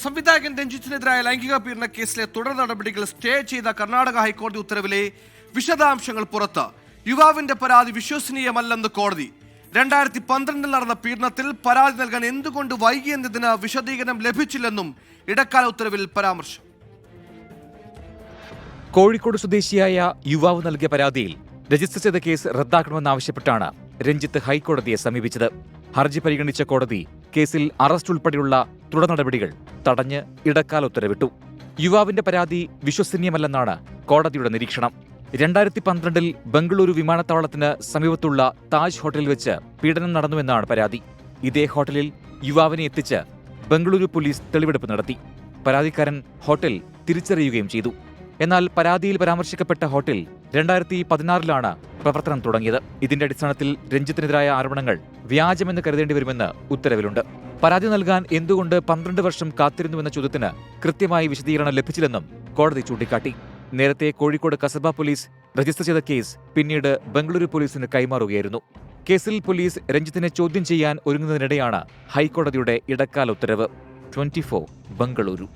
സംവിധായകൻ രഞ്ജിത്തിനെതിരായ ലൈംഗിക പീഡന കേസിലെ തുടർ നടപടികൾ സ്റ്റേ ചെയ്ത കർണാടക ഹൈക്കോടതി ഉത്തരവിലെ വിശദാംശങ്ങൾ പുറത്ത്. യുവാവിന്റെ പരാതി വിശ്വസനീയമല്ലെന്ന് കോടതി. 2012 നടന്ന പീഡനത്തിൽ പരാതി നൽകാൻ എന്തുകൊണ്ട് വൈകിയെന്നതിന് വിശദീകരണം ലഭിച്ചില്ലെന്നും ഇടക്കാല ഉത്തരവിൽ പരാമർശം. കോഴിക്കോട് സ്വദേശിയായ യുവാവ് നൽകിയ പരാതിയിൽ രജിസ്റ്റർ ചെയ്ത കേസ് റദ്ദാക്കണമെന്നാവശ്യപ്പെട്ടാണ് രഞ്ജിത്ത് ഹൈക്കോടതിയെ സമീപിച്ചത്. ഹർജി പരിഗണിച്ച കോടതി കേസിൽ അറസ്റ്റ് ഉൾപ്പെടെയുള്ള തുടർ നടപടികൾ തടഞ്ഞ് ഇടക്കാല ഉത്തരവിട്ടു. യുവാവിന്റെ പരാതി വിശ്വസനീയമല്ലെന്നാണ് കോടതിയുടെ നിരീക്ഷണം. 2012 ബംഗളൂരു വിമാനത്താവളത്തിന് സമീപത്തുള്ള താജ് ഹോട്ടലിൽ വെച്ച് പീഡനം നടന്നുവെന്നാണ് പരാതി. ഇതേ ഹോട്ടലിൽ യുവാവിനെ എത്തിച്ച് ബംഗളൂരു പോലീസ് തെളിവെടുപ്പ് നടത്തി. പരാതിക്കാരൻ ഹോട്ടൽ തിരിച്ചറിയുകയും ചെയ്തു. എന്നാൽ പരാതിയിൽ പരാമർശിക്കപ്പെട്ട ഹോട്ടൽ 2016 പ്രവർത്തനം തുടങ്ങിയത്. ഇതിന്റെ അടിസ്ഥാനത്തിൽ രഞ്ജിത്തിനെതിരായ ആരോപണങ്ങൾ വ്യാജമെന്ന് കരുതേണ്ടി വരുമെന്ന് ഉത്തരവിലുണ്ട്. പരാതി നൽകാൻ എന്തുകൊണ്ട് 12 വർഷം കാത്തിരുന്നുവെന്ന ചോദ്യത്തിന് കൃത്യമായി വിശദീകരണം ലഭിച്ചില്ലെന്നും കോടതി ചൂണ്ടിക്കാട്ടി. നേരത്തെ കോഴിക്കോട് കസബ പോലീസ് രജിസ്റ്റർ ചെയ്ത കേസ് പിന്നീട് ബംഗളൂരു പോലീസിന് കൈമാറുകയായിരുന്നു. കേസിൽ പോലീസ് രഞ്ജിത്തിനെ ചോദ്യം ചെയ്യാൻ ഒരുങ്ങുന്നതിനിടെയാണ് ഹൈക്കോടതിയുടെ ഇടക്കാല ഉത്തരവ്. 24 ബംഗളൂരു.